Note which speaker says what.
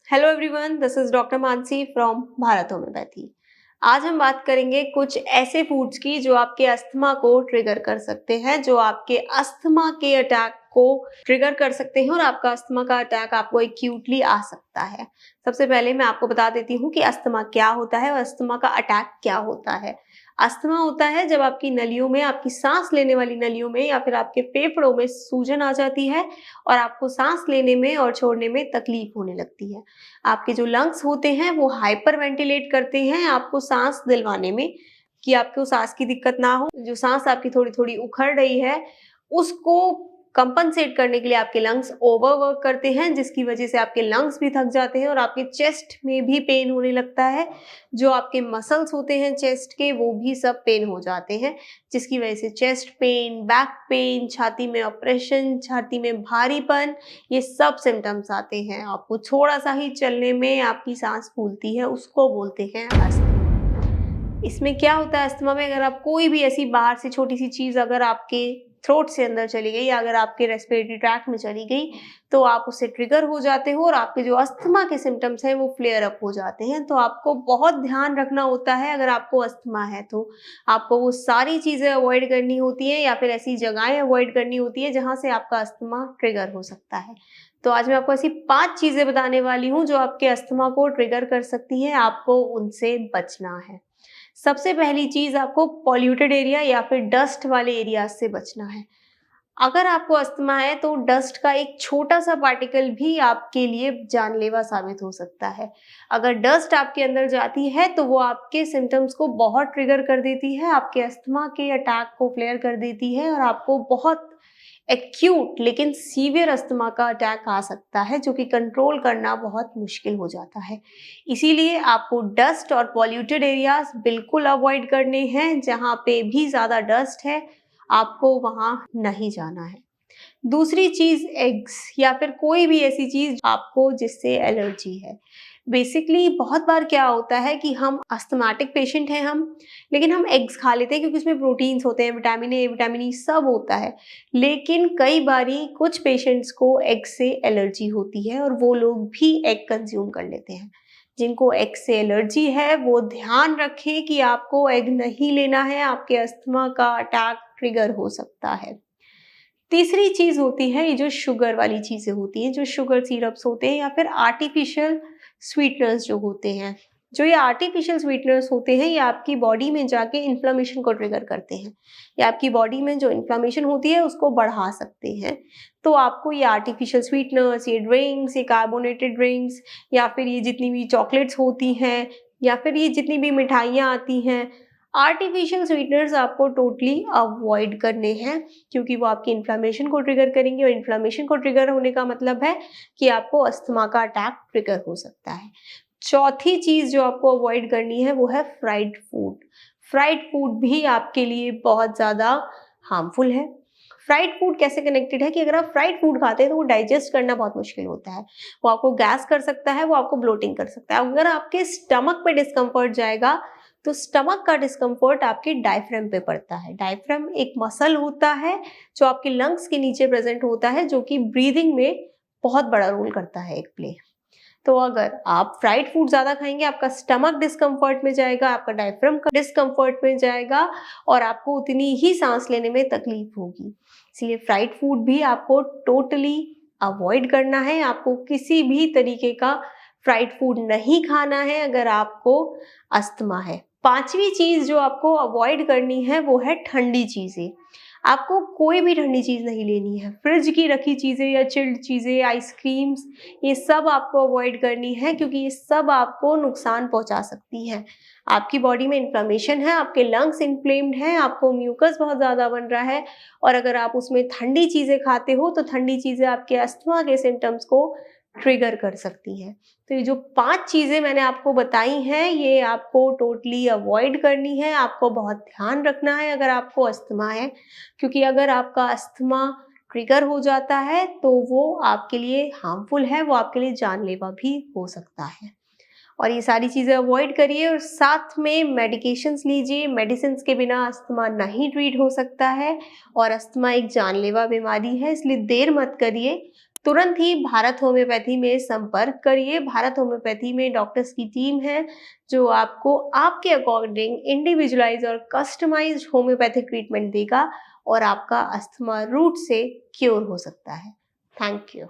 Speaker 1: Hello everyone, this is doctor Mansi from Bharat homeopathy. आज हम बात करेंगे कुछ ऐसे फूड्स की जो आपके अस्थमा को ट्रिगर कर सकते हैं, जो आपके अस्थमा के अटैक को ट्रिगर कर सकते हैं और आपका अस्थमा का अटैक आपको एक्यूटली आ सकता है। सबसे पहले मैं आपको बता देती हूँ कि अस्थमा क्या होता है और अस्थमा का अटैक क्या होता है। अस्थमा होता है जब आपकी नलियों में, आपकी सांस लेने वाली नलियों में या फिर आपके फेफड़ों में सूजन आ जाती है और आपको सांस लेने में और छोड़ने में तकलीफ होने लगती है। आपके जो लंग्स होते हैं वो हाइपर वेंटिलेट करते हैं आपको सांस दिलवाने में, कि आपको सांस की दिक्कत ना हो। जो सांस आपकी थोड़ी थोड़ी उखड़ रही है उसको कंपनसेट करने के लिए आपके लंग्स ओवरवर्क करते हैं, जिसकी वजह से आपके लंग्स भी थक जाते हैं और आपके चेस्ट में भी पेन होने लगता है। जो आपके मसल्स होते हैं चेस्ट के वो भी सब पेन हो जाते हैं, जिसकी वजह से चेस्ट पेन, बैक पेन, छाती में ऑपरेशन, छाती में भारीपन, ये सब सिम्टम्स आते हैं। आपको थोड़ा सा ही चलने में आपकी सांस फूलती है, उसको बोलते हैं अस्थमा। इसमें क्या होता है, अस्थमा में अगर आप कोई भी ऐसी बाहर से छोटी सी चीज़ अगर आपके थ्रोट से अंदर चली गई या अगर आपके रेस्पिरेटरी ट्रैक्ट में चली गई तो आप उससे ट्रिगर हो जाते हो और आपके जो अस्थमा के सिम्टम्स हैं वो फ्लेयर अप हो जाते हैं। तो आपको बहुत ध्यान रखना होता है, अगर आपको अस्थमा है तो आपको वो सारी चीज़ें अवॉइड करनी होती हैं या फिर ऐसी जगहें अवॉइड करनी होती है जहाँ से आपका अस्थमा ट्रिगर हो सकता है। तो आज मैं आपको ऐसी 5 चीज़ें बताने वाली हूँ जो आपके अस्थमा को ट्रिगर कर सकती हैं, आपको उनसे बचना है। सबसे पहली चीज़, आपको पॉल्यूटेड एरिया या फिर डस्ट वाले एरिया से बचना है। अगर आपको अस्थमा है तो डस्ट का एक छोटा-सा पार्टिकल भी आपके लिए जानलेवा साबित हो सकता है। अगर डस्ट आपके अंदर जाती है तो वो आपके सिम्पटम्स को बहुत ट्रिगर कर देती है, आपके अस्थमा के अटैक को फ्लेयर कर देती है और आपको बहुत एक्यूट लेकिन सीवियर अस्थमा का अटैक आ सकता है, जो कि कंट्रोल करना बहुत मुश्किल हो जाता है। इसीलिए आपको डस्ट और पॉल्यूटेड एरियाज बिल्कुल अवॉइड करने हैं। जहाँ पे भी ज़्यादा डस्ट है आपको वहाँ नहीं जाना है। दूसरी चीज़, एग्स या फिर कोई भी ऐसी चीज़ आपको जिससे एलर्जी है। बेसिकली बहुत बार क्या होता है कि हम अस्थमैटिक पेशेंट हैं लेकिन हम एग्स खा लेते हैं क्योंकि उसमें प्रोटीन्स होते हैं, विटामिन ए, विटामिन ई सब होता है। लेकिन कई बारी कुछ पेशेंट्स को एग से एलर्जी होती है और वो लोग भी एग कंज्यूम कर लेते हैं। जिनको एग से एलर्जी है वो ध्यान रखें कि आपको एग नहीं लेना है, आपके अस्थमा का अटैक ट्रिगर हो सकता है। तीसरी चीज़ होती है ये जो शुगर वाली चीज़ें होती हैं, जो शुगर सिरप्स होते हैं या फिर आर्टिफिशियल स्वीटनर्स जो होते हैं। जो ये आर्टिफिशियल स्वीटनर्स होते हैं ये आपकी बॉडी में जाके इन्फ्लेमेशन को ट्रिगर करते हैं। ये आपकी बॉडी में जो इन्फ्लेमेशन होती है उसको बढ़ा सकते हैं। तो आपको ये आर्टिफिशियल स्वीटनर्स, ये ड्रिंक्स, ये कार्बोनेटेड ड्रिंक्स या फिर ये जितनी भी चॉकलेट्स होती हैं या फिर ये जितनी भी मिठाइयाँ आती हैं, आर्टिफिशियल स्वीटनर्स आपको टोटली अवॉइड करने हैं, क्योंकि वो आपकी इन्फ्लेमेशन को ट्रिगर करेंगे और इन्फ्लेमेशन को ट्रिगर होने का मतलब है कि आपको अस्थमा का अटैक ट्रिगर हो सकता है। चौथी चीज़ जो आपको अवॉइड करनी है वो है फ्राइड फूड। फ्राइड फूड भी आपके लिए बहुत ज़्यादा हार्मफुल है। फ्राइड फूड कैसे कनेक्टेड है कि अगर आप फ्राइड फूड खाते हैं तो वो डाइजेस्ट करना बहुत मुश्किल होता है। वो आपको गैस कर सकता है, वो आपको ब्लोटिंग कर सकता है। अगर आपके स्टमक पे डिस्कम्फर्ट जाएगा तो स्टमक का डिस्कम्फर्ट आपके डायफ्राम पे पड़ता है। डायफ्राम एक मसल होता है जो आपके लंग्स के नीचे प्रेजेंट होता है, जो कि ब्रीदिंग में बहुत बड़ा रोल करता है, एक प्ले। तो अगर आप फ्राइड फूड ज़्यादा खाएंगे आपका स्टमक डिस्कम्फर्ट में जाएगा, आपका डायफ्राम का डिस्कम्फर्ट में जाएगा और आपको उतनी ही सांस लेने में तकलीफ होगी। इसलिए फ्राइड फूड भी आपको टोटली अवॉइड करना है। आपको किसी भी तरीके का फ्राइड फूड नहीं खाना है अगर आपको अस्थमा है। पांचवी चीज़ जो आपको अवॉइड करनी है वो है ठंडी चीज़ें। आपको कोई भी ठंडी चीज़ नहीं लेनी है। फ्रिज की रखी चीज़ें या चिल्ड चीज़ें, आइसक्रीम्स, ये सब आपको अवॉइड करनी है क्योंकि ये सब आपको नुकसान पहुंचा सकती हैं। आपकी बॉडी में इन्फ्लेमेशन है, आपके लंग्स इन्फ्लेम्ड हैं, आपको म्यूकस बहुत ज़्यादा बन रहा है और अगर आप उसमें ठंडी चीज़ें खाते हो तो ठंडी चीज़ें आपके अस्थमा के सिम्टम्स को ट्रिगर कर सकती हैं। तो ये जो 5 चीज़ें मैंने आपको बताई हैं ये आपको टोटली अवॉइड करनी है। आपको बहुत ध्यान रखना है अगर आपको अस्थमा है, क्योंकि अगर आपका अस्थमा ट्रिगर हो जाता है तो वो आपके लिए हार्मफुल है, वो आपके लिए जानलेवा भी हो सकता है। और ये सारी चीज़ें अवॉइड करिए और साथ में मेडिकेशंस लीजिए। मेडिसिन्स के बिना अस्थमा नहीं ट्रीट हो सकता है और अस्थमा एक जानलेवा बीमारी है, इसलिए देर मत करिए। तुरंत ही भारत होम्योपैथी में संपर्क करिए। भारत होम्योपैथी में डॉक्टर्स की टीम है जो आपको आपके अकॉर्डिंग इंडिविजुअलाइज और कस्टमाइज्ड होम्योपैथिक ट्रीटमेंट देगा और आपका अस्थमा रूट से क्योर हो सकता है। Thank you.